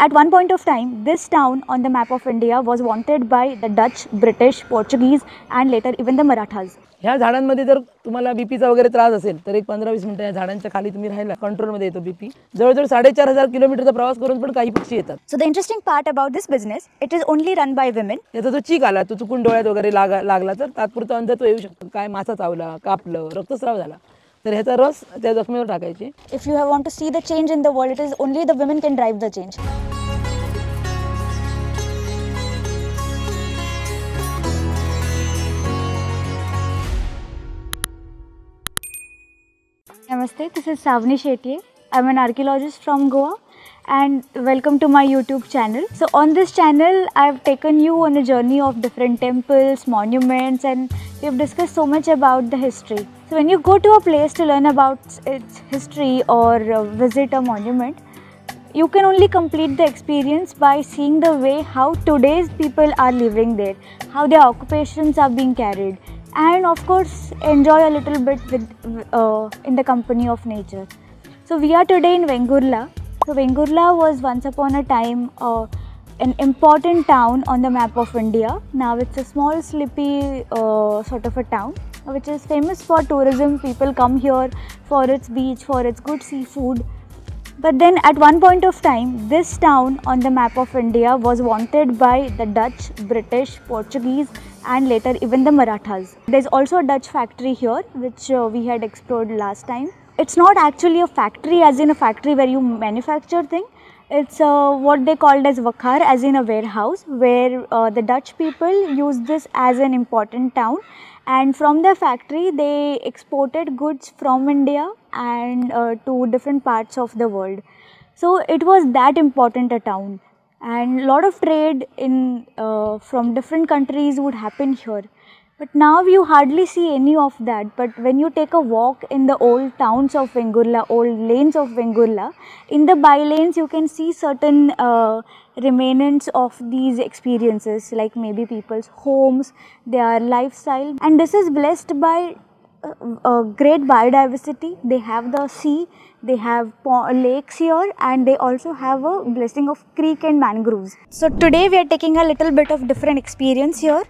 At one point of time, this town on the map of India was wanted by the Dutch, British, Portuguese and later even the Marathas. ह्या झाडांमध्ये जर तुम्हाला बीपीचा वगैरे त्रास असेल तर एक 15-20 मिनिटं या झाडांच्या खाली तुम्ही राहिला कंट्रोलमध्ये येतो बीपी. जवळजवळ 4,500 किलोमीटरचा प्रवास करून पण काही पक्षी येतात. So the interesting part about this business, it is only run by women. याचा जो चीक आला तो चुकून डोळ्यात वगैरे लागला तर तात्पुरतं अंधत्व येऊ शकतं. काय मासा चावला, कापलं, रक्तस्राव झाला तर ह्याचा रस त्या जखमेवर टाकायचे. If you want to see the change in the world, it is only the women can drive the change. Namaste, this is Savni Shetye. I'm an archaeologist from Goa and welcome to my YouTube channel. So on this channel, I've taken you on a journey of different temples, monuments, and we've discussed so much about the history. So when you go to a place to learn about its history or visit a monument, you can only complete the experience by seeing the way how today's people are living there, how their occupations are being carried, and of course enjoy a little bit with, in the company of nature. So we are today in Vengurla. So Vengurla was once upon a time an important town on the map of India. Now it's a small sleepy sort of a town which is famous for tourism. People come here for its beach, for its good seafood. But then at one point of time, this town on the map of India was wanted by the Dutch, British, Portuguese and later even the Marathas. There's also a Dutch factory here which we had explored last time. It's not actually a factory as in a factory where you manufacture things. It's what they called as Wakhar, as in a warehouse where the Dutch people used this as an important town, and from the factory they exported goods from India and to different parts of the world. So it was that important a town, and a lot of trade in from different countries would happen here. But now you hardly see any of that. But when you take a walk in the old towns of Vengurla, old lanes of Vengurla, in the by lanes you can see certain remnants of these experiences, like maybe people's homes, their lifestyle, and this is blessed by great biodiversity. They have the sea, they have lakes here, and they also have a blessing of creek and mangroves. So today we are taking a little bit of different experience here.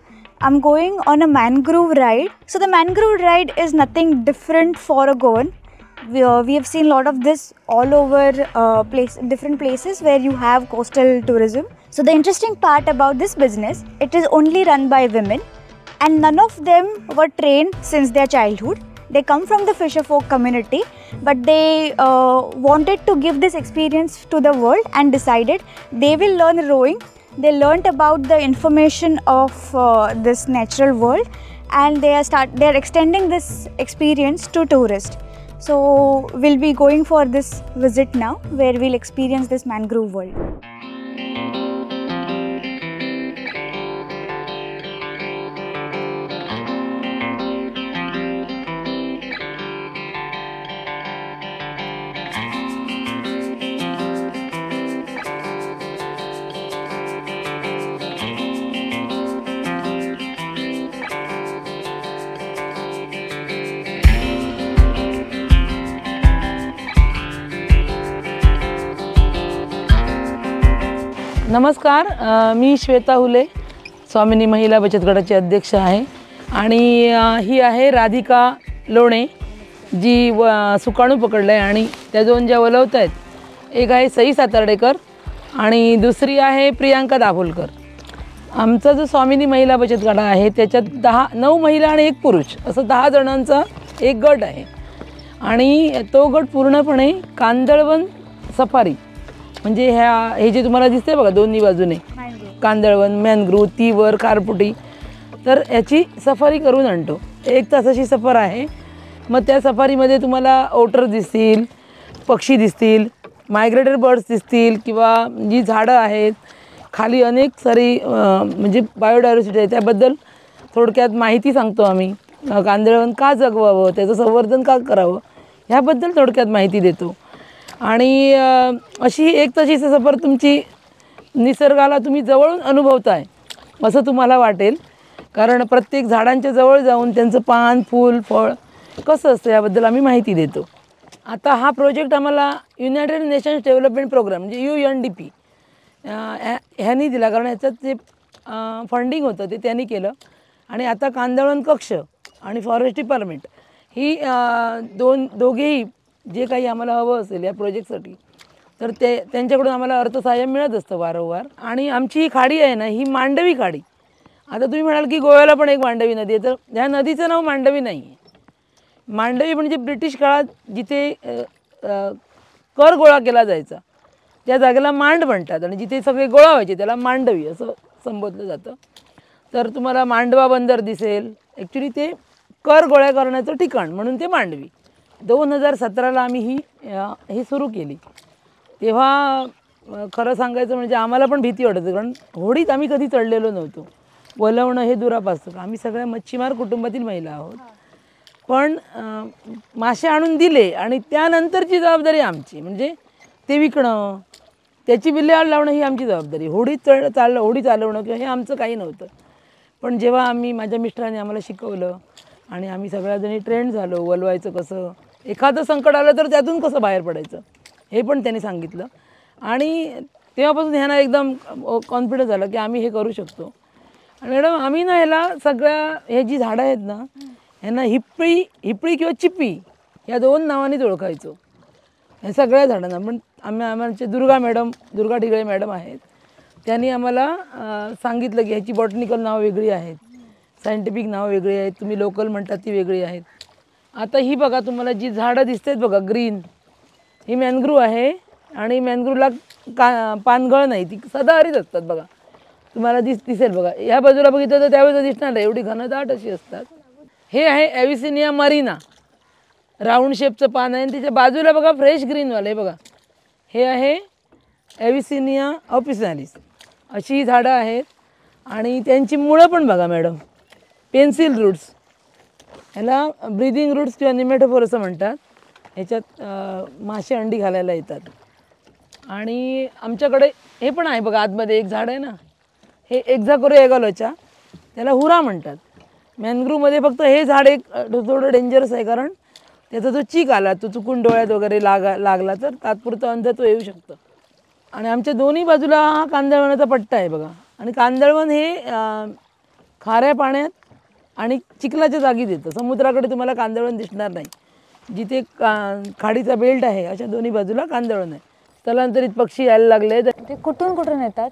I'm going on a mangrove ride. So the mangrove ride is nothing different for a Goan. We have seen a lot of this all over different places where you have coastal tourism. So the interesting part about this business, it is only run by women, and none of them were trained since their childhood. They come from the fisherfolk community, but they wanted to give this experience to the world and decided they will learn rowing. They learnt about the information of this natural world, and they are extending this experience to tourists. So we'll be going for this visit now, where we'll experience this mangrove world. नमस्कार, मी श्वेता हुले, स्वामिनी महिला बचत गटाची अध्यक्ष आहे आणि ही आहे राधिका लोणे, जी सुकाणू पकडलं आहे आणि त्या दोन ज्या वलवत आहेत, एक आहे सई सातार्डेकर आणि दुसरी आहे प्रियांका दाभोलकर. आमचा जो स्वामिनी महिला बचत गट आहे त्याच्यात 9 महिला आणि 1 पुरुष असं 10 जणांचा एक गट आहे आणि तो गट पूर्णपणे कांदळवन सफारी, म्हणजे हे जे तुम्हाला दिसते बघा दोन्ही बाजूने कांदळवन, मॅनग्रोव्ह, तीवर, खारपुटी, तर याची सफारी करून आणतो. 1 तासाची सफर आहे. मग त्या सफारीमध्ये तुम्हाला ओटर दिसतील, पक्षी दिसतील, मायग्रेटरी बर्ड्स दिसतील किंवा जी झाडं आहेत, खाली अनेक सारी म्हणजे बायोडायव्हर्सिटी आहे त्याबद्दल थोडक्यात माहिती सांगतो आम्ही. कांदळवन का जगवावं, त्याचं संवर्धन का करावं ह्याबद्दल थोडक्यात माहिती देतो. आणि अशी 1 तासाची सफर तुमची निसर्गाला तुम्ही जवळून अनुभवताय असं तुम्हाला वाटेल, कारण प्रत्येक झाडांच्या जवळ जाऊन त्यांचं पान, फूल, फळ कसं असतं याबद्दल आम्ही माहिती देतो. आता हा प्रोजेक्ट आम्हाला युनायटेड नेशन्स डेव्हलपमेंट प्रोग्राम म्हणजे UNDP ह्यांनी दिला, कारण ह्याच्यात जे फंडिंग होतं ते त्यांनी केलं. आणि आता कांदळवन कक्ष आणि फॉरेस्ट डिपार्टमेंट ही दोघेही जे काही आम्हाला हवं असेल या प्रोजेक्टसाठी तर त्यांच्याकडून आम्हाला अर्थसहाय्य मिळत असतं वारंवार. आणि आमची ही खाडी आहे ना, ही मांडवी खाडी. आता तुम्ही म्हणाल की गोव्याला पण एक मांडवी नदी आहे, तर ह्या नदीचं नाव मांडवी नाही आहे. मांडवी म्हणजे ब्रिटिश काळात जिथे कर गोळा केला जायचा त्या जागेला मांड म्हणतात, आणि जिथे सगळे गोळा व्हायचे त्याला मांडवी असं संबोधलं जातं. तर तुम्हाला मांडवा बंदर दिसेल, ॲक्च्युली ते कर गोळा करण्याचं ठिकाण म्हणून ते मांडवी. 2017ला आम्ही ही सुरू केली. तेव्हा खरं सांगायचं म्हणजे आम्हाला पण भीती वाटते, कारण होडीत आम्ही कधी चढलेलो नव्हतो. वलवणं हे दुरापास्त, आम्ही सगळ्या मच्छीमार कुटुंबातील महिला आहोत. पण मासे आणून दिले आणि त्यानंतरची जबाबदारी आमची, म्हणजे ते विकणं, त्याची विल्हेवाट लावणं ही आमची जबाबदारी. होडी चालवणं किंवा हे आमचं काही नव्हतं. पण जेव्हा माझ्या मिस्टरांनी आम्हाला शिकवलं आणि आम्ही सगळ्याजणी ट्रेंड झालो, वलवायचं कसं, एखादं संकट आलं तर त्यातून कसं बाहेर पडायचं हे पण त्यांनी सांगितलं. आणि तेव्हापासून ह्यांना एकदम कॉन्फिडन्स झालं की आम्ही हे करू शकतो. आणि मॅडम आम्ही ना ह्याला हे जी झाडं आहेत ना ह्यांना हिपळी किंवा चिप्पी या 2 नावांनीच ओळखायचो हे सगळ्या झाडांना. पण आमचे दुर्गा ठिगळे मॅडम आहेत, त्यांनी आम्हाला सांगितलं की ह्याची बॉटनिकल नावं वेगळी आहेत, सायंटिफिक नावं वेगळी आहेत, तुम्ही लोकल म्हणतात ती वेगळी आहेत. आता ही बघा तुम्हाला जी झाडं दिसतात बघा ग्रीन, ही मॅनग्रूव्ह आहे. आणि मॅनग्रूव्हला पानगळ नाही, ती सदाहरित असतात बघा. तुम्हाला दिसेल बघा, ह्या बाजूला बघितलं तर त्यावेळेस दिसणार नाही, एवढी घनदाट अशी असतात. हे आहे ॲव्हिसिनिया मरीना, राऊंड शेपचं पान आहे. आणि त्याच्या बाजूला बघा फ्रेश ग्रीनवाले बघा, हे आहे ॲव्हिसिनिया ऑफिसिनालिस. अशी ही झाडं आहेत. आणि त्यांची मुळं पण बघा मॅडम, पेन्सिल रूट्स, ह्याला ब्रीदिंग रूट्स किंवा निमेटोफोर असं म्हणतात. ह्याच्यात मासे अंडी घालायला येतात. आणि आमच्याकडे हे पण आहे बघा, आतमध्ये एक झाड आहे ना, हे एक्झाकोरिया एगालोचा, त्याला हुरा म्हणतात. मॅनग्रूव्हमध्ये फक्त हे झाड एक थोडं डेंजरस आहे, कारण त्याचा जो चीक आला तो चुकून डोळ्यात वगैरे लागला तर तात्पुरतं अंधत्व येऊ शकतं. आणि आमच्या दोन्ही बाजूला हा कांदळवनाचा पट्टा आहे बघा. आणि कांदळवन हे खाऱ्या पाण्यात आणि चिखलाच्या जागी देतं. समुद्राकडे तुम्हाला कांदळवन दिसणार नाही. जिथे खाडीचा बेल्ट आहे अशा दोन्ही बाजूला कांदळवन आहे. स्थलांतरित पक्षी यायला लागले, ते कुठून येतात?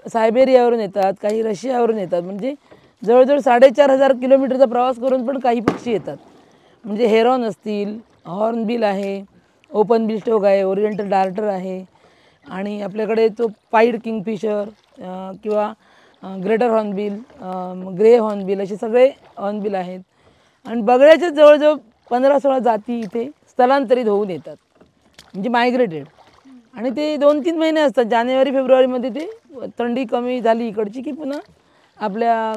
सायबेरियावरून येतात, काही रशियावरून येतात. म्हणजे जवळजवळ 4,500 किलोमीटरचा प्रवास करून पण काही पक्षी येतात. म्हणजे हेरॉन असतील, हॉर्नबिल आहे, ओपन बिल स्टोक आहे, ओरिएंटल डार्टर आहे, आणि आपल्याकडे तो पाईड किंगफिशर किंवा ग्रेटर हॉर्नबिल, ग्रे हॉर्नबिल असे सगळे हॉर्नबिल आहेत. आणि बगळ्याच्या जवळजवळ 15-16 जाती इथे स्थलांतरित होऊन येतात, म्हणजे मायग्रेटेड. आणि ते 2-3 महिने असतात. जानेवारी-फेब्रुवारीमध्ये ते थंडी कमी झाली इकडची की पुन्हा आपल्या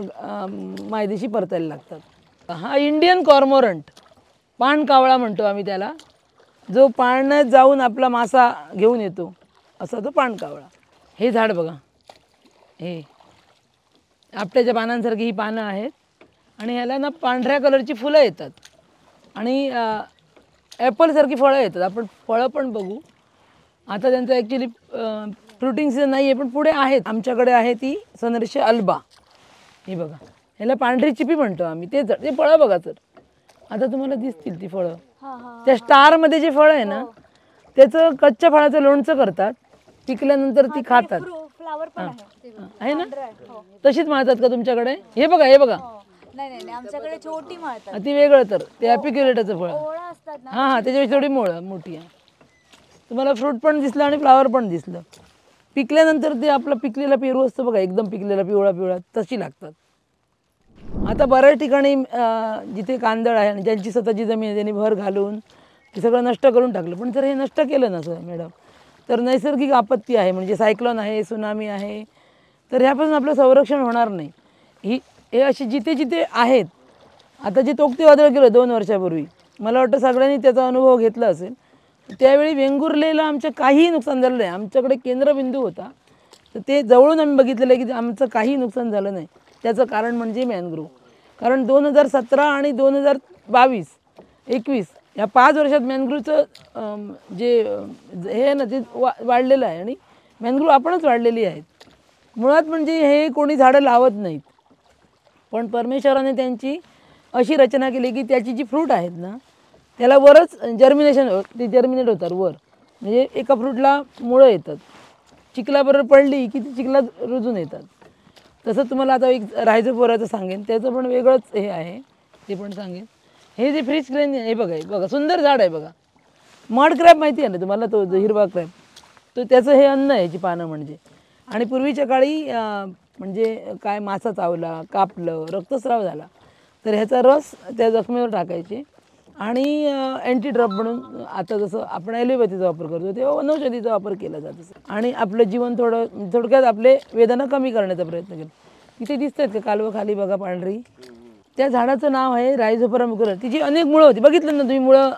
मायदेशी परतायला लागतात. हा इंडियन कॉर्मोरंट, पाणकावळा म्हणतो आम्ही त्याला, जो पाण्यात जाऊन आपला मासा घेऊन येतो असा तो पाणकावळा. हे झाड बघा, हे आपट्याच्या पानांसारखी ही पानं आहेत. आणि ह्याला ना पांढऱ्या कलरची फुलं येतात आणि ॲपलसारखी फळं येतात. आपण फळं पण बघू. आता त्यांचं ॲक्च्युली फ्रुटिंग सीझन नाही आहे, पण पुढे आहेत. आमच्याकडे आहे ती सनरिशा अल्बा, हे बघा, ह्याला पांढरी चिपी म्हणतो आम्ही. ते फळं बघा सर, आता तुम्हाला दिसतील ती फळं. त्या स्टारमध्ये जे फळं आहे ना त्याचं कच्च्या फळाचं लोणचं करतात, पिकल्यानंतर ती खातात. फ्लावर पण आहे ना, तशीच माळतात का तुमच्याकडे? हे बघा, हे बघा, नाही आमच्याकडे छोटी माळतात. ती वेगळं, तर ते ॲपिक्युलेटाचं फळ. असतात ना, हां, त्याच्यापेक्षा थोडी मोळं मोठी आहे. तुम्हाला फ्रूट पण दिसलं आणि फ्लावर पण दिसलं. पिकल्यानंतर ते आपला पिकलेला पेरू असतो बघा, एकदम पिकलेला पिवळा तशी लागतात. आता बऱ्याच ठिकाणी जिथे कांदळ आहे आणि ज्यांची स्वतःची जमीन आहे त्यांनी भर घालून ते सगळं नष्ट करून टाकलं. पण जर हे नष्ट केलं नसं मॅडम तर नैसर्गिक आपत्ती आहे, म्हणजे सायक्लोन आहे, सुनामी आहे, तर ह्यापासून आपलं संरक्षण होणार नाही. हे असे जिथे जिथे आहेत. आता जे तोक्ते वादळ गेलं 2 वर्षापूर्वी, मला वाटतं सगळ्यांनी त्याचा अनुभव घेतला असेल. त्यावेळी वेंगुर्लेला आमचं काहीही नुकसान झालं नाही. आमच्याकडे केंद्रबिंदू होता, तर ते जवळून आम्ही बघितलेलं आहे की आमचं काही नुकसान झालं नाही. त्याचं कारण म्हणजे मॅनग्रोव्ह. कारण 2017 आणि 2022-21 या 5 वर्षात मॅनग्रोव्हचं जे हे आहे ना ते वाढलेलं आहे. आणि मॅनग्रोव्ह आपणच वाढलेली आहेत. मुळात म्हणजे हे कोणी झाडं लावत नाहीत, पण परमेश्वराने त्यांची अशी रचना केली की त्याची जी फ्रूट आहेत ना त्याला वरच जर्मिनेट होतात वर. म्हणजे एका फ्रूटला मुळं येतात, चिखलाबरोबर पडली की ती चिखलात रुजून येतात. तसं तुम्हाला आता एक रायझोफोराचं सांगेन, त्याचं पण वेगळंच हे आहे, ते पण सांगेन. हे जे फ्रीज ग्रेन हे बघा सुंदर झाड आहे बघा. मड क्रॅब माहिती आहे ना तुम्हाला, तो हिरवा क्रॅब, तो त्याचं हे अन्न आहे, याची पानं म्हणजे. आणि पूर्वीच्या काळी म्हणजे काय मासा चावला, कापलं, रक्तस्राव झाला तर ह्याचा रस त्या जखमेवर टाकायचे आणि अँटी ड्रॉप म्हणून आता जसं आपण ॲलोपॅथीचा वापर करतो तेव्हा वनौषधीचा वापर केला जातो. आणि आपलं जीवन थोडक्यात आपले वेदना कमी करण्याचा प्रयत्न केला. इथे दिसतात का कालवं खाली बघा पांढरी, त्या झाडाचं नाव आहे रायझोफोरा मुकुरा. तिची अनेक मुळं होती, बघितलं ना तुम्ही मुळं,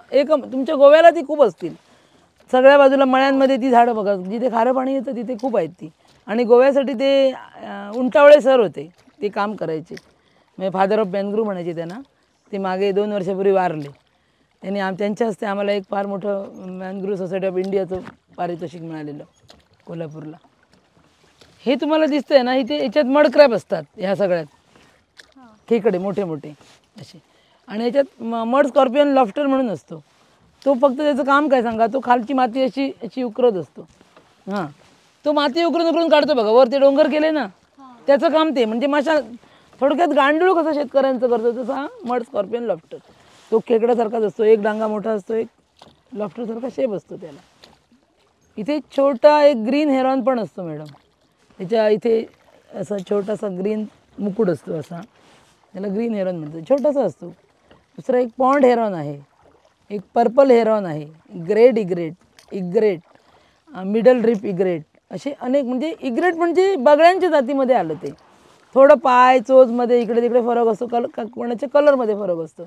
तुमच्या गोव्याला ती खूप असतील. सगळ्या बाजूला मळ्यांमध्ये ती झाडं बघा, जिथे खारं पाणी येतं तिथे खूप आहेत ती. आणि गोव्यासाठी ते उंटावळे सर होते, ते काम करायचे, म्हणजे फादर ऑफ मॅनग्रोव्ह म्हणायचे त्यांना. ते मागे 2 वर्षापूर्वी वारले. त्यांनी त्यांच्या हस्ते आम्हाला एक फार मोठं मॅनग्रोव्ह सोसायटी ऑफ इंडियाचं पारितोषिक मिळालेलं कोल्हापूरला. हे तुम्हाला दिसतंय ना, इथे याच्यात मड क्रॅब असतात ह्या सगळ्यात, खेकडे मोठे मोठे असे. आणि याच्यात मड स्कॉर्पियन लॉफ्टर म्हणून असतो. तो फक्त त्याचं काम काय सांगा, तो खालची माती अशी उकरत असतो. हां, तो माती उकरून काढतो बघा. वर ते डोंगर केले ना, त्याचं काम ते. म्हणजे थोडक्यात गांडूळ कसं शेतकऱ्यांचं करतो तसा मड स्कॉर्पियन लॉफ्टर. तो खेकड्यासारखाच असतो, एक डांगा मोठा असतो, एक लॉफ्टरसारखा शेप असतो त्याला. इथे छोटा एक ग्रीन हेरॉन पण असतो मॅडम. त्याच्या इथे असा छोटासा ग्रीन मुकुट असतो असा, त्याला ग्रीन हेरॉन म्हणतो, छोटासा असतो. दुसरा एक पॉन्ड हेरॉन आहे, एक पर्पल हेरॉन आहे, ग्रेट इग्रेट, मिडल रिप इग्रेट, असे अनेक. म्हणजे इग्रेट म्हणजे बगळ्यांच्या जातीमध्ये आलं ते. थोडं पाय चोचमध्ये इकडे तिकडे फरक असतो, कोणाच्या कलरमध्ये फरक असतो,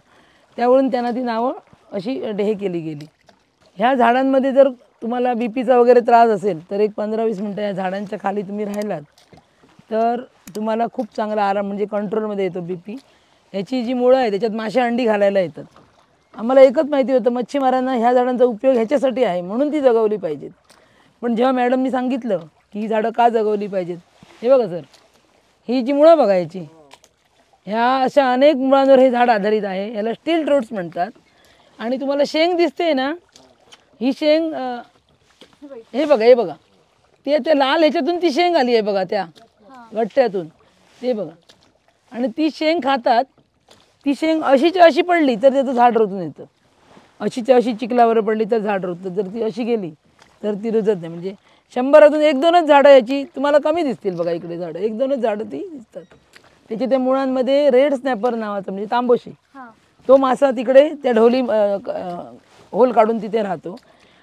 त्यावरून त्यांना ती नावं अशी हे केली गेली. ह्या झाडांमध्ये जर तुम्हाला बीपीचा वगैरे त्रास असेल तर एक 15-20 मिनटं या झाडांच्या खाली तुम्ही राहिलात तर तुम्हाला खूप चांगला आराम, म्हणजे कंट्रोलमध्ये येतो बीपी. ह्याची जी मुळं आहे त्याच्यात मासे अंडी घालायला येतात. आम्हाला एकच माहिती होतं, मच्छीमारांना ह्या झाडांचा उपयोग ह्याच्यासाठी आहे म्हणून ती जगवली पाहिजेत. पण जेव्हा मॅडमनी सांगितलं की ही झाडं का जगवली पाहिजेत, हे बघा सर, ही जी मुळं बघायची, ह्या अशा अनेक मुळांवर हे झाड आधारित आहे. याला स्टील रूट्स म्हणतात. आणि तुम्हाला शेंग दिसते ना, ही शेंग हे बघा त्या लाल ह्याच्यातून ती शेंग आली आहे बघा, त्या गट्ट्यातून, ते बघा. आणि ती शेंग खातात. ती शेंग अशीच्या अशी पडली तर त्याचं झाड रुजून येतं, अशीच्या अशी चिखलावर पडली तर झाड रुजतं, जर ती अशी गेली तर ती रुजत नाही. म्हणजे 100 1-2च झाडं याची तुम्हाला कमी दिसतील बघा, इकडे झाडं 1-2च झाडं ती दिसतात. त्याच्या त्या मुळांमध्ये रेड स्नॅपर नावाचा म्हणजे तांबोशी, तो मासा तिकडे त्या ढोली होल काढून तिथे राहतो.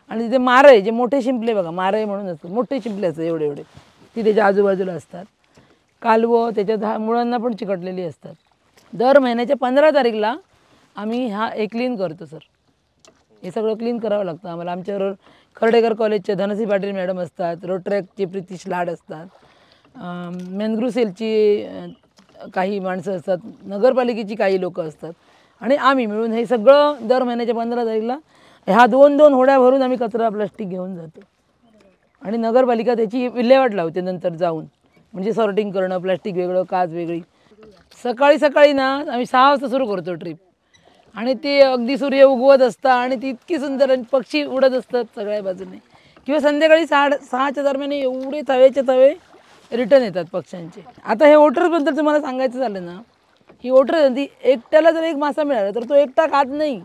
आणि तिथे मारय, जे मोठे शिंपले बघा, मारय म्हणून असतात, मोठे शिंपले असतात एवढे ती त्याच्या आजूबाजूला असतात. कालवं त्याच्या मुळांना पण चिकटलेली असतात. दर महिन्याच्या 15 तारीखला आम्ही हे क्लीन करतो सर. हे सगळं क्लीन करावं लागतं आम्हाला. आमच्याबरोबर खर्डेकर कॉलेजचे धनश्री पाटील मॅडम असतात, रोटरॅक्टचे प्रितीश लाड असतात, मॅनग्रोव्ह सेलची काही माणसं असतात, नगरपालिकेची काही लोक असतात, आणि आम्ही मिळून हे सगळं दर महिन्याच्या 15 तारीखला ह्या 2-2 होड्या भरून आम्ही कचरा प्लास्टिक घेऊन जातो. आणि नगरपालिका त्याची विल्हेवाट लावते नंतर जाऊन, म्हणजे सॉर्टिंग करणं, प्लास्टिक वेगळं, काच वेगळी. सकाळी ना आम्ही 6 वाजता सुरू करतो ट्रिप. आणि ते अगदी सूर्य उगवत असतं आणि ती इतकी सुंदर, आणि पक्षी उडत असतात सगळ्या बाजूने. किंवा संध्याकाळी 6च्या दरम्यान एवढे तवे रिटर्न येतात पक्ष्यांचे. आता हे ओटरबद्दल तुम्हाला सांगायचं झालं ना, ही ओटर ती एकट्याला जर एक मासा मिळाला तर तो एकटा खात नाही,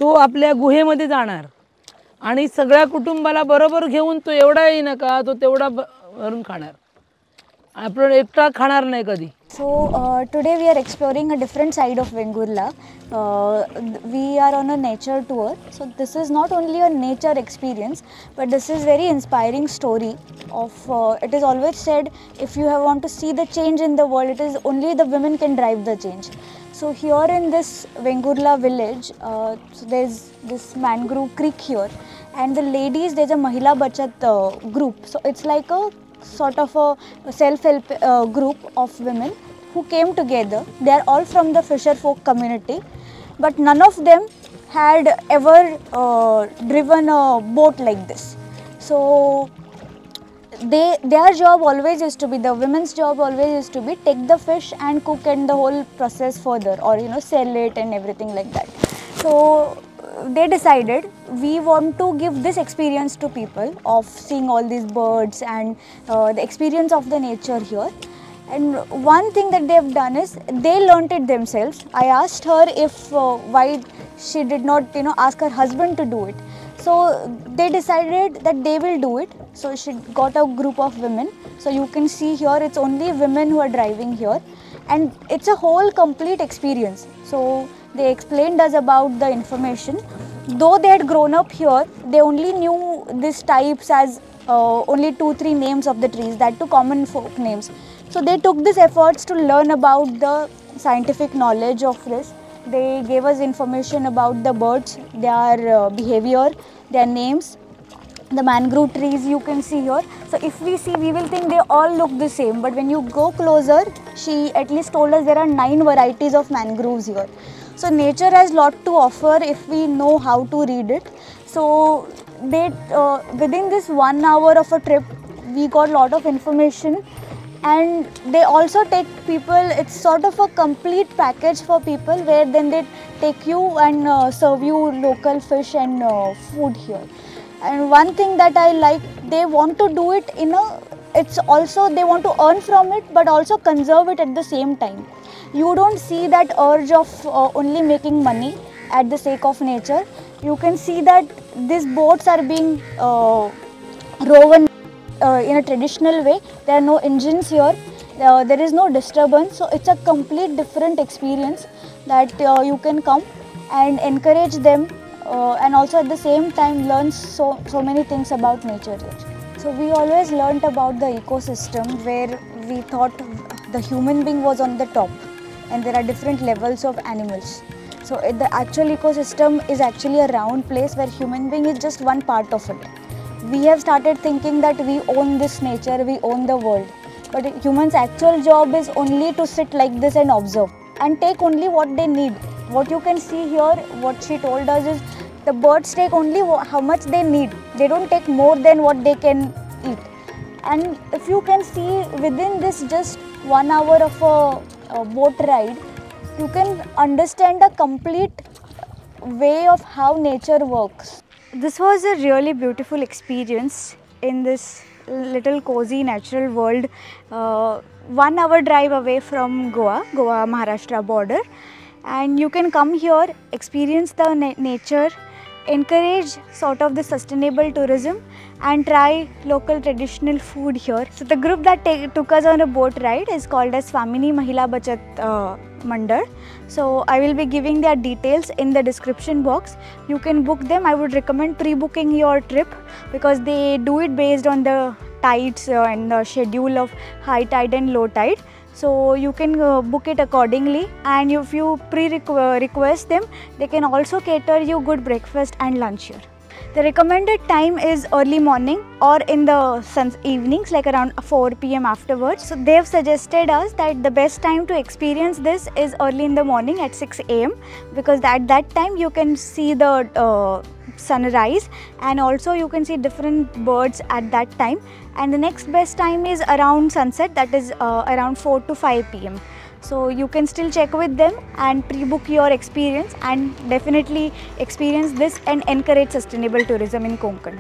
तो आपल्या गुहेमध्ये जाणार आणि सगळ्या कुटुंबाला बरोबर घेऊन तो एवढा येई नका तो तेवढा भरून खाणार, आपण एकटा खाणार नाही कधी. So today we are exploring a different side of Vengurla. We are on a nature tour. So this is not only a nature experience, but this is very inspiring story of. It is always said, if you want to see the change in the world, it is only the women can drive the change. So here in this Vengurla village, so there is this mangrove creek here, and the ladies, there is a Mahila Bachat group. So it's like a sort of a self-help group of women who came together. They are all from the fisher folk community, but none of them had ever driven a boat like this. So their job always used to be, the women's job always used to be take the fish and cook and the whole process further, or sell it and everything like that. So they decided we want to give this experience to people of seeing all these birds and the experience of the nature here. And one thing that they have done is they learnt it themselves. I asked her if why she did not ask her husband to do it. So they decided that they will do it. So she got a group of women. So you can see here it's only women who are driving here, and it's a whole complete experience. So they explained us about the information. Though they had grown up here, they only knew these types as only 2-3 names of the trees, that too common folk names. So they took these efforts to learn about the scientific knowledge of this. They gave us information about the birds, their behavior, their names, the mangrove trees you can see here. So if we see, we will think they all look the same, but when you go closer, she at least told us there are 9 varieties of mangroves here. So nature has lot to offer if we know how to read it. So they within this 1 hour of a trip, we got lot of information. And they also take people, it's sort of a complete package for people, where then they take you and serve you local fish and food here. And one thing that I like, they want to do it it's also, they want to earn from it, but also conserve it at the same time. You don't see that urge of only making money at the sake of nature. You can see that these boats are being rowed in a traditional way. There are no engines here, there is no disturbance, so it's a complete different experience that you can come and encourage them and also at the same time learn so many things about nature here. So we always learnt about the ecosystem, where we thought the human being was on the top and there are different levels of animals. So the actual ecosystem is actually a round place where human being is just one part of it. We have started thinking that we own this nature, we own the world. But humans' actual job is only to sit like this and observe and take only what they need. What you can see here, what she told us is the birds take only how much they need. They don't take more than what they can eat. And if you can see within this just 1 hour of a boat ride, you can understand a complete way of how nature works. This was a really beautiful experience in this little cozy natural world, 1 hour drive away from Goa Maharashtra border. And you can come here, experience the nature, encourage sort of the sustainable tourism and try local traditional food here. So the group that took us on a boat ride is called as Swamini Mahila Bachat Mandal. So I will be giving their details in the description box. You can book them. I would recommend pre-booking your trip because they do it based on the tides and the schedule of high tide and low tide. So you can book it accordingly, and if you request them, they can also cater you good breakfast and lunch here. The recommended time is early morning or in the evenings, like around 4 p.m. afterwards. So they have suggested us that the best time to experience this is early in the morning at 6 a.m. because at that time you can see the sunrise and also you can see different birds at that time. And the next best time is around sunset, that is around 4 to 5 p.m. So you can still check with them and pre-book your experience and definitely experience this and encourage sustainable tourism in Konkan.